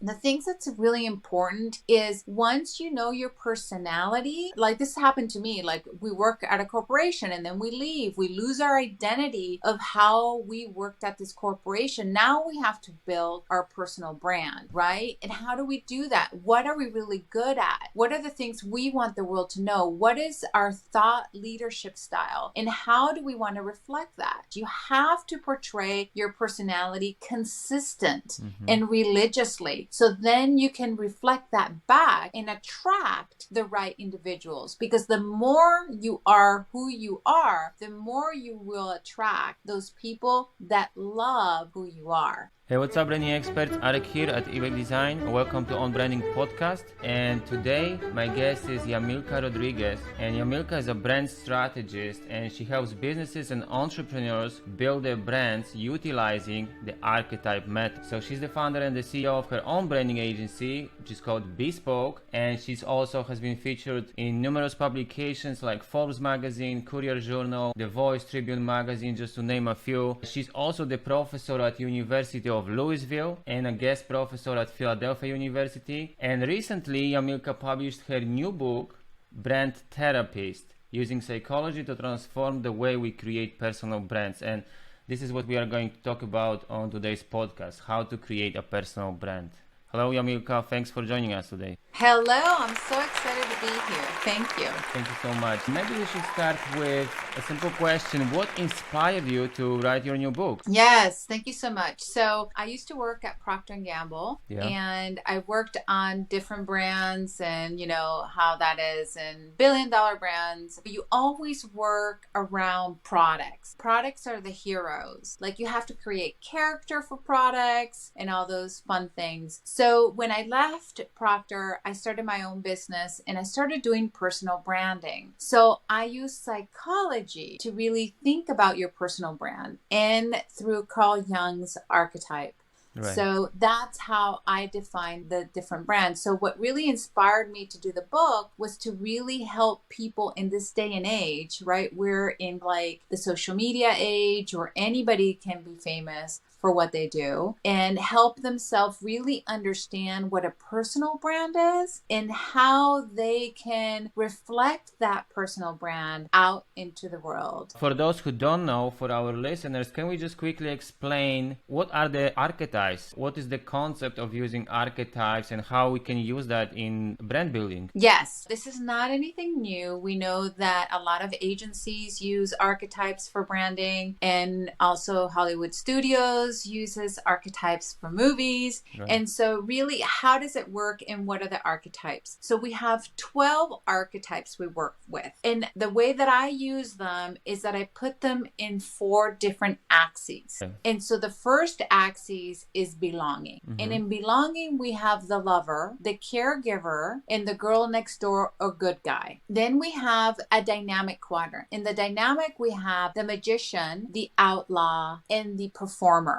The things that's really important is once you know your personality, like this happened to me, like we work at a corporation and then we leave, we lose our identity of how we worked at this corporation. Now we have to build our personal brand, right? And how do we do that? What are we really good at? What are the things we want the world to know? What is our thought leadership style? And how do we want to reflect that? You have to portray your personality consistent and religiously. So then you can reflect that back and attract the right individuals, because the more you are who you are, the more you will attract those people that love who you are. Hey, what's up, branding experts? Arek here at eBay Design. Welcome to On Branding Podcast. And today, my guest is Yamilca Rodriguez. And Yamilca is a brand strategist, and she helps businesses and entrepreneurs build their brands utilizing the archetype method. So she's the founder and the CEO of her own branding agency, which is called Bespoke. And she's also has been featured in numerous publications like Forbes magazine, Courier Journal, The Voice, Tribune magazine, just to name a few. She's also the professor at University of Louisville and a guest professor at Philadelphia University. And recently, Yamilca published her new book, Brand Therapist, using psychology to transform the way we create personal brands. And this is what we are going to talk about on today's podcast, how to create a personal brand. Hello, Yamilca. Thanks for joining us today. Hello, I'm so excited to be here. Thank you. Thank you so much. Maybe we should start with a simple question. What inspired you to write your new book? Yes, thank you so much. So I used to work at Procter & Gamble, and I worked on different brands and, you know, how that is, and billion-dollar brands. But you always work around products. Products are the heroes. Like, you have to create character for products and all those fun things. So when I left Procter, I started my own business and I started doing personal branding. So I use psychology to really think about your personal brand, and through Carl Jung's archetype. Right. So that's how I define the different brands. So what really inspired me to do the book was to really help people in this day and age, right? We're in like the social media age, or anybody can be famous for what they do, and help themselves really understand what a personal brand is and how they can reflect that personal brand out into the world. For those who don't know, for our listeners, can we just quickly explain what are the archetypes? What is the concept of using archetypes and how we can use that in brand building? Yes, this is not anything new. We know that a lot of agencies use archetypes for branding, and also Hollywood studios uses archetypes for movies. Right. And so really, how does it work and what are the archetypes? So we have 12 archetypes we work with. And the way that I use them is that I put them in 4 different axes. Okay. And so the first axis is belonging. And in belonging, we have the lover, the caregiver, and the girl next door or good guy. Then we have a dynamic quadrant. In the dynamic, we have the magician, the outlaw, and the performer.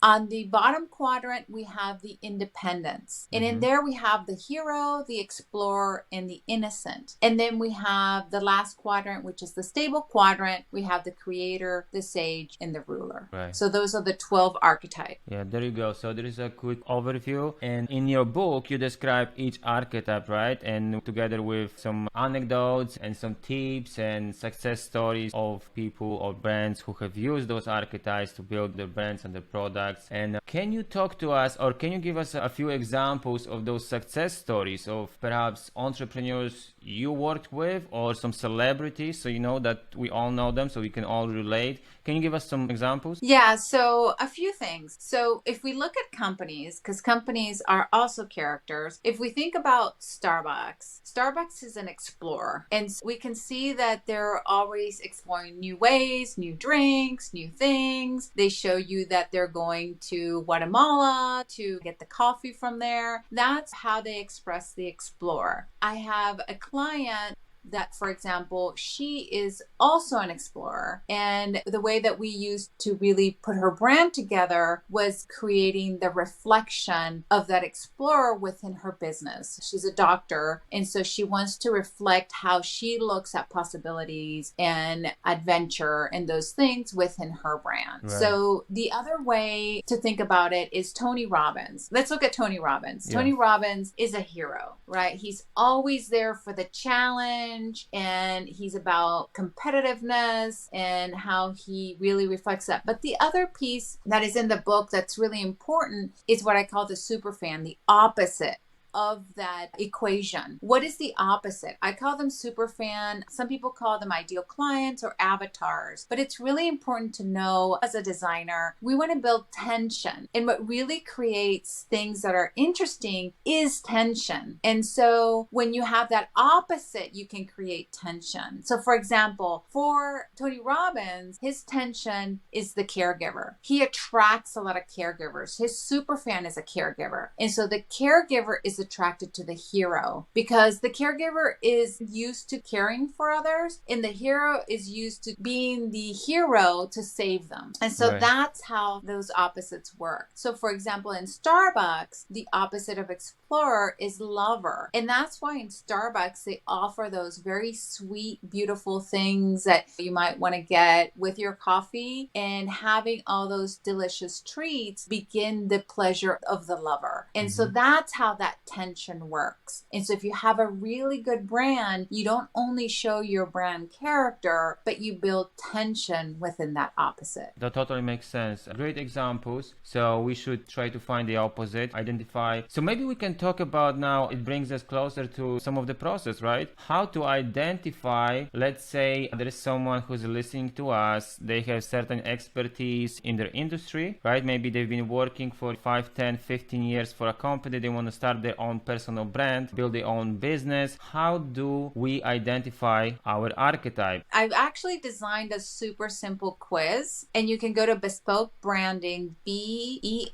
On the bottom quadrant, we have the independence. And in there, we have the hero, the explorer, and the innocent. And then we have the last quadrant, which is the stable quadrant. We have the creator, the sage, and the ruler. Right. So those are the 12 archetypes. Yeah, there you go. So there is a quick overview. And in your book, you describe each archetype, right? And together with some anecdotes and some tips and success stories of people or brands who have used those archetypes to build their brands and their products. And can you talk to us, or can you give us a few examples of those success stories of perhaps entrepreneurs you worked with, or some celebrities, so you know that we all know them, so we can all relate? Can you give us some examples? Yeah, so a few things. So if we look at companies, because companies are also characters, if we think about Starbucks is an explorer. And we can see that they're always exploring new ways, new drinks, new things. They show you that they're going to Guatemala to get the coffee from there. That's how they express the explorer. I have a client that, for example, she is also an explorer. And the way that we used to really put her brand together was creating the reflection of that explorer within her business. She's a doctor, and so she wants to reflect how she looks at possibilities and adventure and those things within her brand. Right. So the other way to think about it is Tony Robbins. Let's look at Tony Robbins. Yeah. Tony Robbins is a hero, right? He's always there for the challenge, and he's about competitiveness and how he really reflects that. But the other piece that is in the book that's really important is what I call the super fan, the opposite of that equation. What is the opposite? I call them super fan. Some people call them ideal clients or avatars, but it's really important to know as a designer, we want to build tension. And what really creates things that are interesting is tension. And so when you have that opposite, you can create tension. So for example, for Tony Robbins, his tension is the caregiver. He attracts a lot of caregivers. His super fan is a caregiver. And so the caregiver is attracted to the hero because the caregiver is used to caring for others and the hero is used to being the hero to save them. And so that's how those opposites work. So for example, in Starbucks, the opposite of explorer is lover. And that's why in Starbucks, they offer those very sweet, beautiful things that you might want to get with your coffee, and having all those delicious treats begin the pleasure of the lover. And so that's how that tension works. And so if you have a really good brand, you don't only show your brand character, but you build tension within that opposite. That totally makes sense. Great examples. So we should try to find the opposite, identify. So maybe we can talk about now, it brings us closer to some of the process, right? How to identify, let's say there is someone who's listening to us, they have certain expertise in their industry, right? Maybe they've been working for 5, 10, 15 years for a company, they want to start their own personal brand, build their own business. How do we identify our archetype? I've actually designed a super simple quiz, and you can go to Bespoke Branding, BESPOKE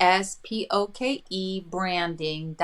branding.io.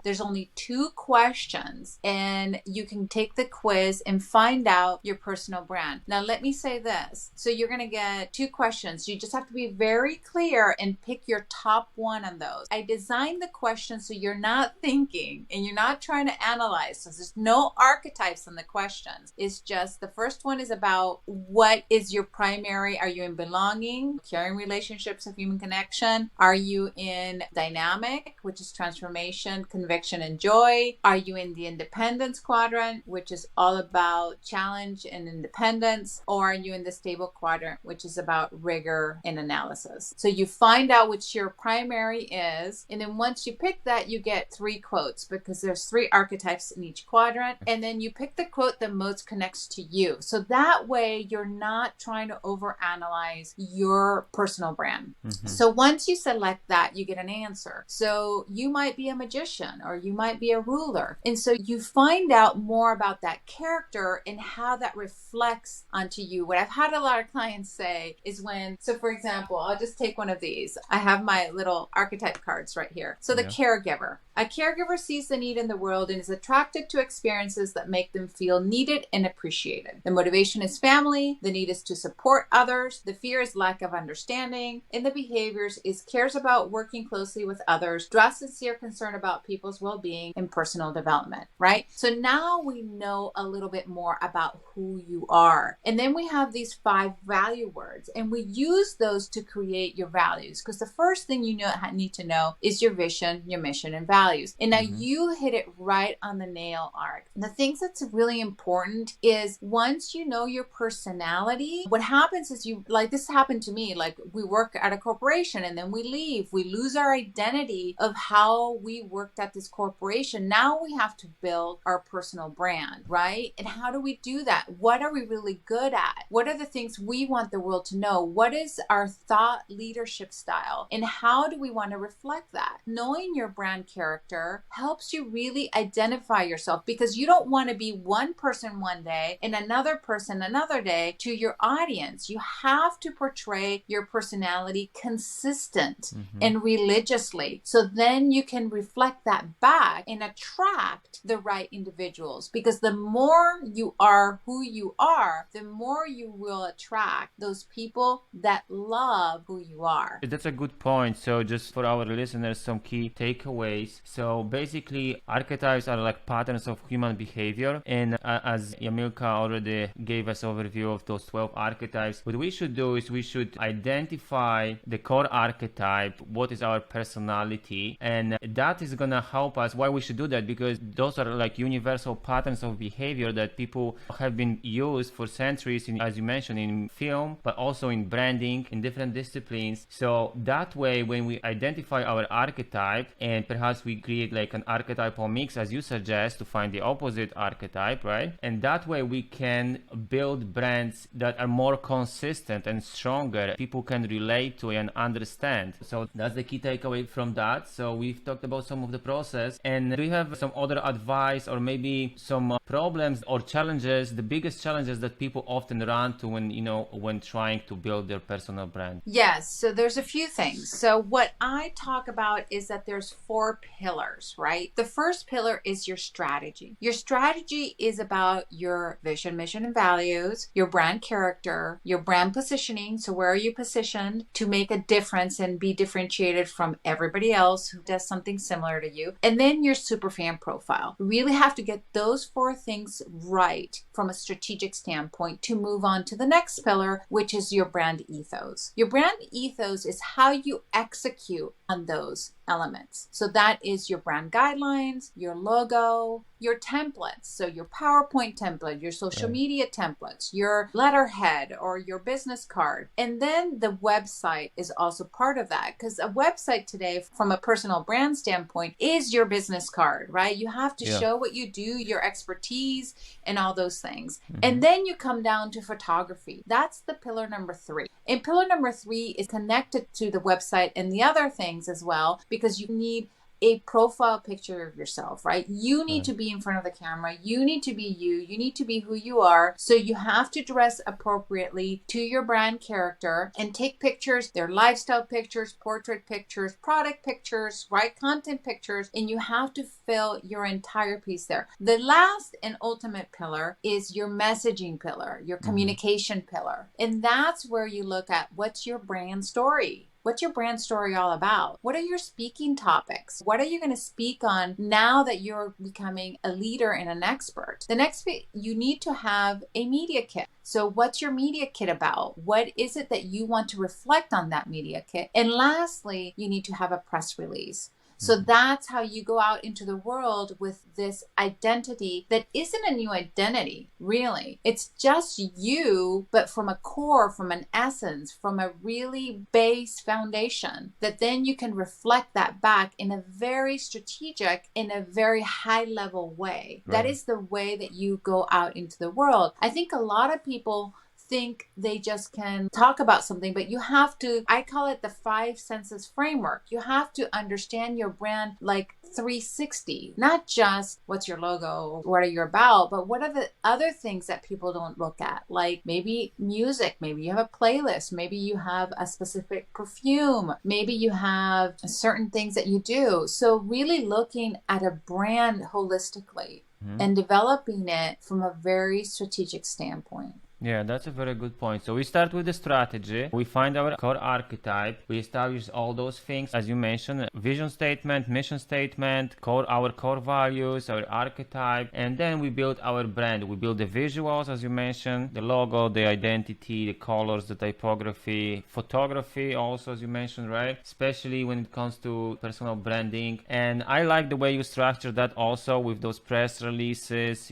There's only 2 questions, and you can take the quiz and find out your personal brand. Now, let me say this. So you're going to get 2 questions. You just have to be very clear and pick your top one on those. I designed the questions so you're not thinking and you're not trying to analyze. So there's no archetypes in the questions. It's just the first one is about what is your primary, are you in belonging, caring relationships of human connection? Are you in dynamic, which is transformation, conviction, and joy? Are you in the independence quadrant, which is all about challenge and independence? Or are you in the stable quadrant, which is about rigor and analysis? So you find out which your primary is, and then once you pick that, you get 3 quotes because there's 3 archetypes in each quadrant, and then you pick the quote that most connects to you. So that way you're not trying to overanalyze your personal brand. So once you select that, you get an answer. So you might be a magician or you might be a ruler. And so you find out more about that character and how that reflects onto you. What I've had a lot of clients say is so for example, I'll just take one of these. I have my little archetype cards right here. So the caregiver. A caregiver sees the need in the world and is attracted to experiences that make them feel needed and appreciated. The motivation is family. The need is to support others. The fear is lack of understanding. And the behaviors is cares about working closely with others, draws sincere concern about people's well-being and personal development, right? So now we know a little bit more about who you are. And then we have these 5 value words, and we use those to create your values, because the first thing you need to know is your vision, your mission, and values. And now you hit it right on the nail, Arek. The things that's really important is once you know your personality, what happens is this happened to me, like we work at a corporation and then we leave, we lose our identity of how we worked at this corporation. Now we have to build our personal brand, right? And how do we do that? What are we really good at? What are the things we want the world to know? What is our thought leadership style? And how do we want to reflect that? Knowing your brand character character helps you really identify yourself, because you don't want to be one person one day and another person another day to your audience. You have to portray your personality consistent and religiously. So then you can reflect that back and attract the right individuals, because the more you are who you are, the more you will attract those people that love who you are. That's a good point. So just for our listeners, some key takeaways. So basically, archetypes are like patterns of human behavior. And as Yamilca already gave us overview of those 12 archetypes, what we should do is we should identify the core archetype, what is our personality, and that is gonna help us. Why we should do that? Because those are like universal patterns of behavior that people have been used for centuries, as you mentioned, in film, but also in branding, in different disciplines. So that way, when we identify our archetype, and perhaps we create like an archetypal mix, as you suggest, to find the opposite archetype, right? And that way we can build brands that are more consistent and stronger, people can relate to and understand. So that's the key takeaway from that. So we've talked about some of the process, and do you have some other advice or maybe some problems or challenges, the biggest challenges that people often run to when trying to build their personal brand? Yes, so there's a few things. So what I talk about is that there's 4 pillars, right? The first pillar is your strategy. Your strategy is about your vision, mission, and values, your brand character, your brand positioning. So where are you positioned to make a difference and be differentiated from everybody else who does something similar to you? And then your superfan profile. You really have to get those 4 things right from a strategic standpoint to move on to the next pillar, which is your brand ethos. Your brand ethos is how you execute on those elements. So that is your brand guidelines, your logo, your templates. So your PowerPoint template, your social media templates, your letterhead or your business card. And then the website is also part of that, because a website today, from a personal brand standpoint, is your business card, right? You have to show what you do, your expertise, and all those things. And then you come down to photography. That's the pillar number 3. And pillar number 3 is connected to the website and the other things as well, because you need a profile picture of yourself, right? You need to be in front of the camera. You need to be you. You need to be who you are. So you have to dress appropriately to your brand character and take pictures. They're lifestyle pictures, portrait pictures, product pictures, right? Content pictures. And you have to fill your entire piece there. The last and ultimate pillar is your messaging pillar, your communication pillar. And that's where you look at what's your brand story. What's your brand story all about? What are your speaking topics? What are you going to speak on now that you're becoming a leader and an expert? The next bit, you need to have a media kit. So what's your media kit about? What is it that you want to reflect on that media kit? And lastly, you need to have a press release. So that's how you go out into the world with this identity that isn't a new identity, really. It's just you, but from a core, from an essence, from a really base foundation, that then you can reflect that back in a very strategic, in a very high level way. Right. That is the way that you go out into the world. I think a lot of people think they just can talk about something, but you have to, I call it the 5 senses framework. You have to understand your brand like 360, not just what's your logo, what are you about, but what are the other things that people don't look at? Like maybe music, maybe you have a playlist, maybe you have a specific perfume, maybe you have certain things that you do. So really looking at a brand holistically and developing it from a very strategic standpoint. Yeah, that's a very good point. So we start with the strategy. We find our core archetype. We establish all those things, as you mentioned, vision statement, mission statement, our core values, our archetype, and then we build our brand. We build the visuals, as you mentioned, the logo, the identity, the colors, the typography, photography also, as you mentioned, right? Especially when it comes to personal branding. And I like the way you structure that also with those press releases,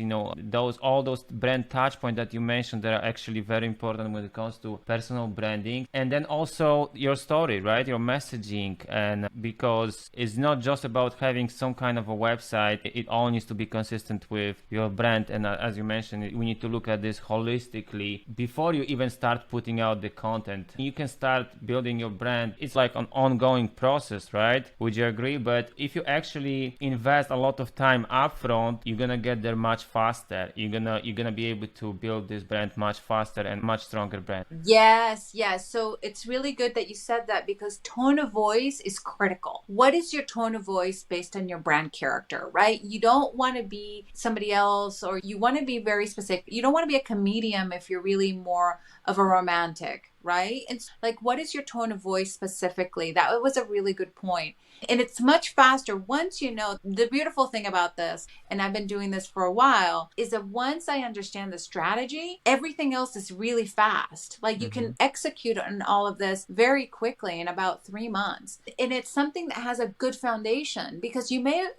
all those brand touch points that you mentioned. There are actually very important when it comes to personal branding. And then also your story, right? Your messaging. And because it's not just about having some kind of a website, it all needs to be consistent with your brand. And as you mentioned, we need to look at this holistically before you even start putting out the content. You can start building your brand. It's like an ongoing process, right? Would you agree? But if you actually invest a lot of time upfront, you're gonna get there much faster. You're gonna be able to build this brand much faster and much stronger brand. Yes, yes. So it's really good that you said that, because tone of voice is critical. What is your tone of voice based on your brand character, right? You don't want to be somebody else, or you want to be very specific. You don't want to be a comedian if you're really more of a romantic, right? And like, what is your tone of voice specifically? That was a really good point. And it's much faster once you know. The beautiful thing about this, and I've been doing this for a while, is that once I understand the strategy, everything else is really fast. Like, you can execute on all of this very quickly in about 3 months. And it's something that has a good foundation, because you may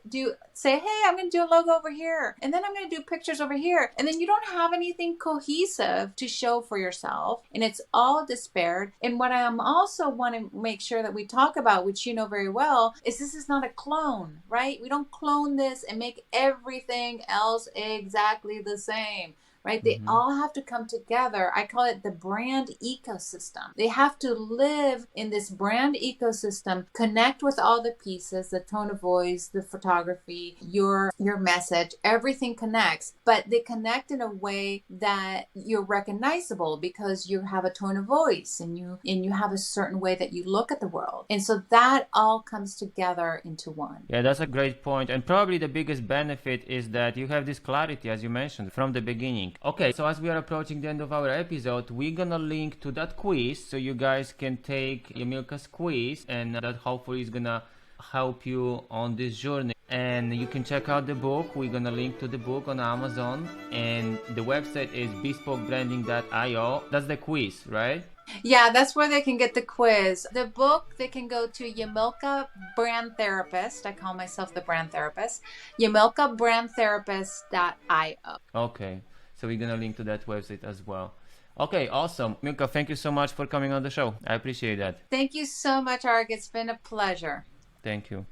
say, hey, I'm going to do a logo over here, and then I'm going to do pictures over here. And then you don't have anything cohesive to show for yourself. And it's all disparate. And what I am also want to make sure that we talk about, which you know very well, is this is not a clone, right? We don't clone this and make everything else exactly the same, right? They all have to come together. I call it the brand ecosystem. They have to live in this brand ecosystem, connect with all the pieces, the tone of voice, the photography, your message, everything connects, but they connect in a way that you're recognizable, because you have a tone of voice and you have a certain way that you look at the world. And so that all comes together into one. Yeah, that's a great point. And probably the biggest benefit is that you have this clarity, as you mentioned, from the beginning. Okay, so as we are approaching the end of our episode, we're gonna link to that quiz so you guys can take Yamilca's quiz, and that hopefully is gonna help you on this journey. And you can check out the book. We're gonna link to the book on Amazon, and the website is bespokebranding.io. That's the quiz, right? Yeah, that's where they can get the quiz. The book, they can go to Yamilca Brand Therapist. I call myself the brand therapist. YamilcaBrandTherapist.io. Okay, so we're gonna link to that website as well. Okay, awesome. Milka, thank you so much for coming on the show. I appreciate that. Thank you so much, Arek. It's been a pleasure. Thank you.